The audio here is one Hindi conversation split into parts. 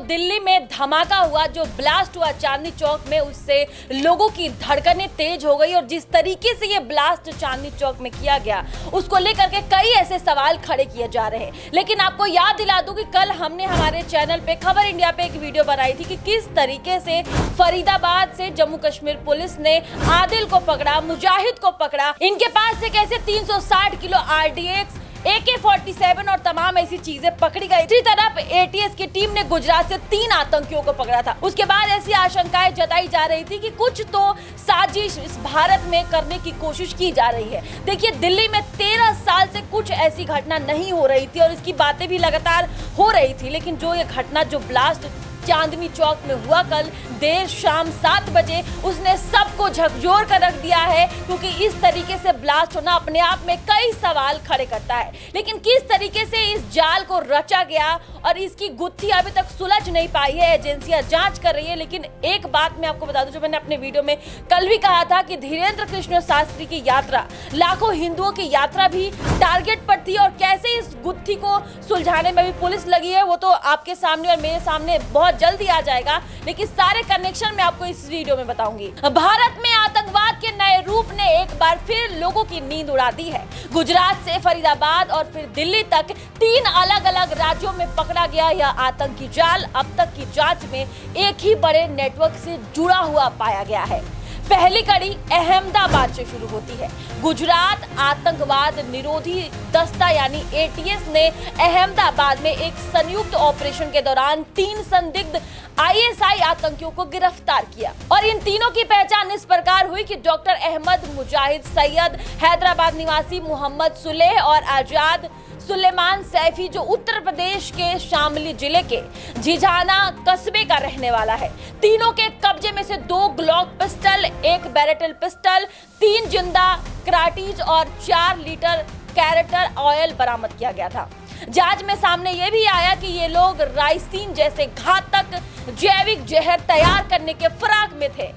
दिल्ली में धमाका हुआ, जो ब्लास्ट हुआ चांदनी चौक में, उससे लोगों की धड़कनें तेज हो गई और जिस तरीके से ये ब्लास्ट चांदनी चौक में किया गया उसको लेकर के कई ऐसे सवाल खड़े किए जा रहे हैं। लेकिन आपको याद दिला दूं कि कल हमने हमारे चैनल पे खबर इंडिया पे एक वीडियो बनाई थी कि किस तरीके से फरीदाबाद से जम्मू कश्मीर पुलिस ने आदिल को पकड़ा, मुजाहिद को पकड़ा, इनके पास से कैसे 360 किलो RDX, AK-47 और तमाम ऐसी चीजें पकड़ी गई। दूसरी तरफ ATS की टीम ने गुजरात से 3 आतंकियों को पकड़ा था। उसके बाद ऐसी आशंकाएं जताई जा रही थी कि कुछ तो साजिश इस भारत में करने की कोशिश की जा रही है। देखिए, दिल्ली में 13 साल से कुछ ऐसी घटना नहीं हो रही थी और इसकी बातें भी लगातार हो रही थी, लेकिन जो ये घटना, जो ब्लास्ट चांदनी चौक में हुआ कल देर शाम 7 बजे, उसने सबको झकझोर कर रख दिया है, क्योंकि इस तरीके से ब्लास्ट होना अपने आप में कई सवाल खड़े करता है। लेकिन किस तरीके से इस जाल को रचा गया और इसकी गुत्थी अभी तक सुलझ नहीं पाई है, एजेंसियां जांच कर रही है। लेकिन एक बात मैं आपको बता दूं, जो मैंने अपने वीडियो में कल भी कहा था कि धीरेन्द्र कृष्ण शास्त्री की यात्रा, लाखों हिंदुओं की यात्रा भी टारगेट पर थी और कैसे इस गुत्थी को सुलझाने में भी पुलिस लगी है, वो तो आपके सामने और मेरे सामने बहुत जल्दी आ जाएगा। लेकिन सारे कनेक्शन मैं आपको इस वीडियो में बताऊंगी। भारत में आतंकवाद के नए रूप ने एक बार फिर लोगों की नींद उड़ा दी है। गुजरात से फरीदाबाद और फिर दिल्ली तक 3 अलग अलग राज्यों में पकड़ा गया यह आतंकी जाल अब तक की जांच में एक ही बड़े नेटवर्क से जुड़ा हुआ पाया गया है। पहली कड़ी अहमदाबाद से शुरू होती है। गुजरात आतंकवाद निरोधी दस्ता यानी ATS ने अहमदाबाद में एक संयुक्त ऑपरेशन के दौरान 3 संदिग्ध ISI आतंकियों को गिरफ्तार किया और इन तीनों की पहचान इस प्रकार हुई कि डॉक्टर अहमद, मुजाहिद सैयद, हैदराबाद निवासी मोहम्मद सुलेह और आजाद सुलेमान सैफी, जो उत्तर प्रदेश के शामली जिले के झिझाना कस्बे का रहने वाला है। तीनों के कब्जे में से 2 ग्लॉक पिस्टल, 1 बैरेटल पिस्टल, 3 जिंदा कराटीज और 4 लीटर कैरेटर ऑयल बरामद किया गया था। जांच में सामने ये भी आया कि ये लोग राइसिन जैसे घातक जैविक जहर तैयार करने के फिराक में थे।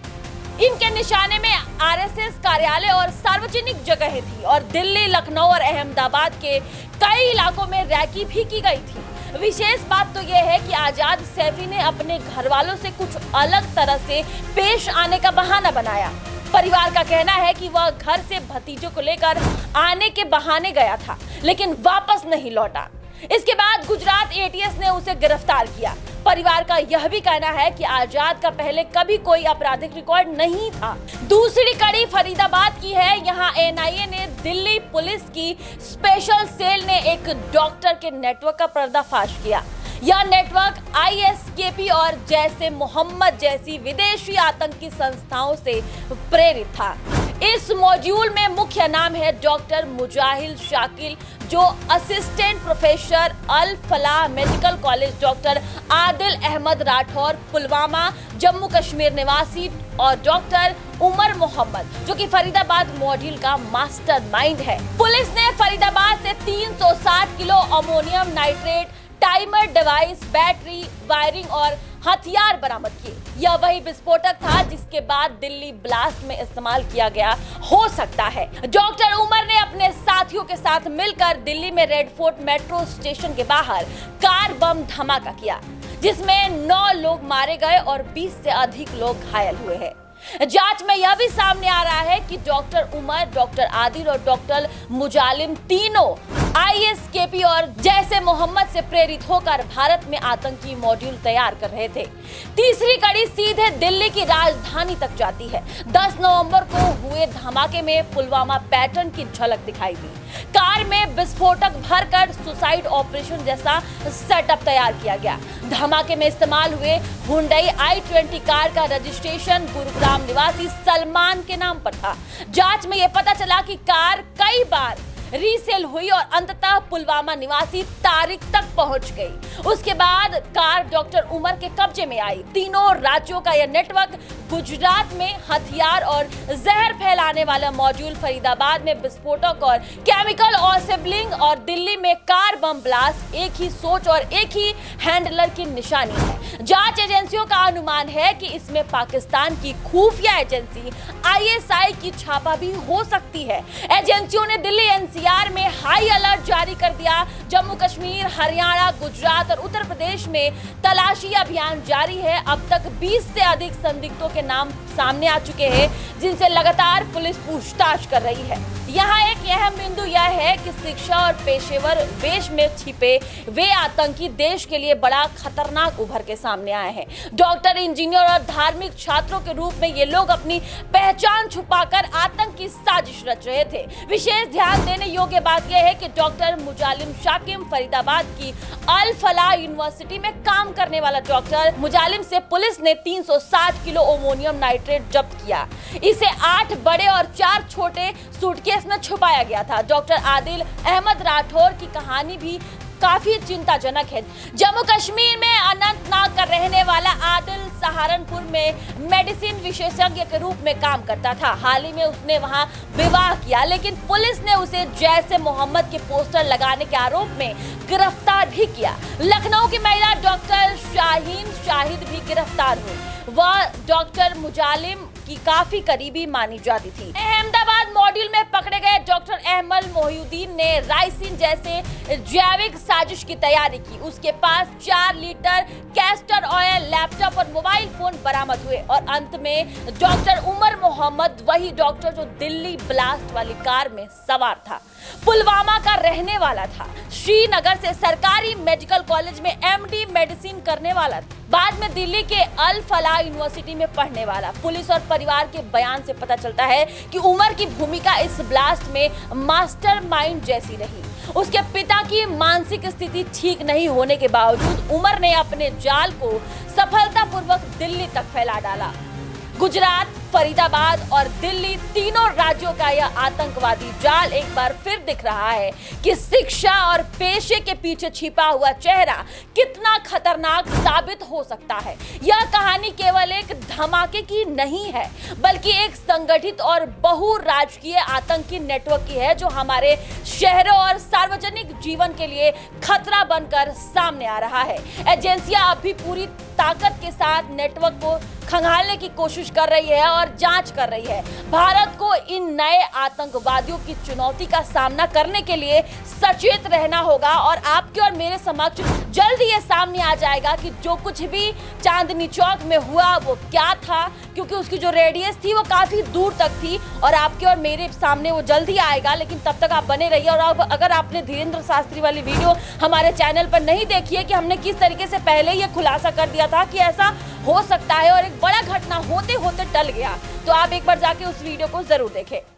इनके निशाने में RSS कार्यालय और सार्वजनिक जगहें थी और दिल्ली, लखनऊ और अहमदाबाद के कई इलाकों में रैकी भी की गई थी। विशेष बात तो यह है कि आजाद सैफी ने अपने घर वालों से कुछ अलग तरह से पेश आने का बहाना बनाया। परिवार का कहना है कि वह घर से भतीजों को लेकर आने के बहाने गया था, लेकिन वापस नहीं लौटा। इसके बाद गुजरात ATS ने उसे गिरफ्तार किया। परिवार का यह भी कहना है कि आजाद का पहले कभी कोई आपराधिक रिकॉर्ड नहीं था। दूसरी कड़ी फरीदाबाद की है। यहाँ NIA ने दिल्ली पुलिस की स्पेशल सेल ने एक डॉक्टर के नेटवर्क का पर्दाफाश किया। यह नेटवर्क ISKP और जैसे मोहम्मद जैसी विदेशी आतंकी संस्थाओं से प्रेरित था। इस मॉड्यूल में मुख्य नाम है डॉक्टर मुजाहिल शाकिल, जो assistant professor Al Falah medical college, doctor Adil Ahmad Rathore Pulwama Jammu Kashmir निवासी और डॉक्टर उमर मोहम्मद, जो कि फरीदाबाद मॉड्यूल का मास्टरमाइंड है। पुलिस ने फरीदाबाद से 360 kilo ammonium nitrate, timer device, battery, wiring और हथियार बरामद किए। यह वही विस्फोटक था जिसके बाद दिल्ली ब्लास्ट में इस्तेमाल किया गया हो सकता है। डॉक्टर उमर ने अपने साथियों के साथ मिलकर दिल्ली में रेड फोर्ट मेट्रो स्टेशन के बाहर कार बम धमाका किया, जिसमें 9 लोग मारे गए और 20 से अधिक लोग घायल हुए हैं। जांच में यह भी सामने आ रहा है कि डॉक्टर उमर, डॉक्टर आदिल और डॉक्टर मुजालिम तीनों ISKP और जैसे मोहम्मद से प्रेरित होकर भारत में आतंकी मॉड्यूल तैयार कर रहे थे। तीसरी कड़ी सीधे दिल्ली की राजधानी तक जाती है। 10 नवंबर को हुए धमाके में पुलवामा पैटर्न की झलक दिखाई दी। कार में विस्फोटक भरकर सुसाइड ऑपरेशन जैसा सेटअप तैयार किया गया। धमाके में इस्तेमाल हुए हुंडई i20 कार का रजिस्ट्रेशन गुरुग्राम निवासी सलमान के नाम पर था। जांच में यह पता चला कि कार कई बार रीसेल हुई और अंततः पुलवामा निवासी तारिक तक पहुंच गई। उसके बाद कार डॉक्टर उमर के कब्जे में आई। तीनों राज्यों का यह नेटवर्क, गुजरात में हथियार और जहर फैलाने वाला मॉड्यूल, फरीदाबाद में विस्फोटक और केमिकल ऑसेबलिंग और दिल्ली में कार बम ब्लास्ट, एक ही सोच और एक ही हैंडलर की निशानी है। जांच एजेंसियों का अनुमान है कि इसमें पाकिस्तान की खुफिया एजेंसी ISI की छापा भी हो सकती है। एजेंसियों ने दिल्ली NCR एनसीआर में हाई अलर्ट जारी कर दिया। जम्मू कश्मीर, हरियाणा, गुजरात और उत्तर प्रदेश में तलाशी अभियान जारी है। अब तक 20 से अधिक संदिग्धों के नाम सामने आ चुके हैं, जिनसे लगातार पुलिस पूछताछ कर रही है। यहाँ एक अहम बिंदु यह है कि शिक्षा और पेशेवर वेश में छिपे वे आतंकी देश के लिए बड़ा खतरनाक उभर के सामने आए हैं। डॉक्टर, इंजीनियर और धार्मिक छात्रों के रूप में ये लोग अपनी पहचान छुपाकर आतंक की साजिश रच रहे थे। विशेष ध्यान देने योग्य बात यह है कि डॉक्टर मुजालिम शाकिम फरीदाबाद की अल फलाह यूनिवर्सिटी में काम करने वाला डॉक्टर मुजालिम से पुलिस ने 360 किलो अमोनियम नाइट्रेट जब्त किया। इसे 8 बड़े और 4 छोटे सूटकेस में छुपाया गया था। डॉक्टर आदिल अहमद राठौर की कहानी भी काफी चिंताजनक है। जम्मू कश्मीर में अनंतनाग का रहने वाला आदिल सहारनपुर में मेडिसिन विशेषज्ञ के रूप में काम करता था। हाल ही में उसने वहां विवाह किया, लेकिन पुलिस ने उसे जैसे मोहम्मद के पोस्टर लगाने के आरोप में गिरफ्तार भी किया। लखनऊ की महिला डॉक्टर शाहीन शाहिद भी गिरफ्तार हुई। वह डॉक्टर मुजालिम की काफी करीबी मानी जाती थी। अहमदाबाद मॉड्यूल में पकड़े गए डॉक्टर अहमद मोहिउद्दीन ने राइसिन जैसे जैविक साजिश की तैयारी की। उसके पास 4 लीटर कैस्टर ऑयल, लैपटॉप और मोबाइल फोन बरामद हुए। और अंत में डॉक्टर उमर मोहम्मद, वही डॉक्टर जो दिल्ली ब्लास्ट वाली कार में सवार था, पुलवामा का रहने वाला था, श्रीनगर से सरकारी मेडिकल कॉलेज में एमडी मेडिसिन करने वाला था, बाद में दिल्ली के अल फलाह यूनिवर्सिटी में पढ़ने वाला। पुलिस और परिवार के बयान से पता चलता है कि उमर की भूमिका इस ब्लास्ट में मास्टरमाइंड जैसी रही। उसके पिता की मानसिक स्थिति ठीक नहीं होने के बावजूद उमर ने अपने जाल को सफलतापूर्वक दिल्ली तक फैला डाला। गुजरात, फरीदाबाद और दिल्ली तीनों राज्यों का यह आतंकवादी जाल एक बार फिर दिख रहा है कि शिक्षा और पेशे के पीछे छिपा हुआ चेहरा कितना खतरनाक साबित हो सकता है। यह कहानी केवल एक धमाके की नहीं है, बल्कि एक संगठित और बहुराजकीय आतंकी नेटवर्क की है, जो हमारे शहरों और सार्वजनिक जीवन के लिए खतरा बनकर सामने आ रहा है। एजेंसियां अभी पूरी ताकत के साथ नेटवर्क को खंगालने की कोशिश कर रही है और जांच कर रही है। भारत को इन नए आतंकवादियों की चुनौती का सामना करने के लिए सचेत रहना होगा और आपके और मेरे समक्ष जल्द ये सामने आ जाएगा कि जो कुछ भी चांदनी चौक में हुआ वो क्या था, क्योंकि उसकी जो रेडियस थी वो काफी दूर तक थी और आपके और मेरे सामने वो जल्द ही आएगा। लेकिन तब तक आप बने रहिए। और अब अगर आपने धीरेन्द्र शास्त्री वाली वीडियो हमारे चैनल पर नहीं देखी है कि हमने किस तरीके से पहले ये खुलासा कर दिया था कि ऐसा हो सकता है और एक बड़ा घटना होते होते टल गया, तो आप एक बार जाके उस वीडियो को जरूर देखें।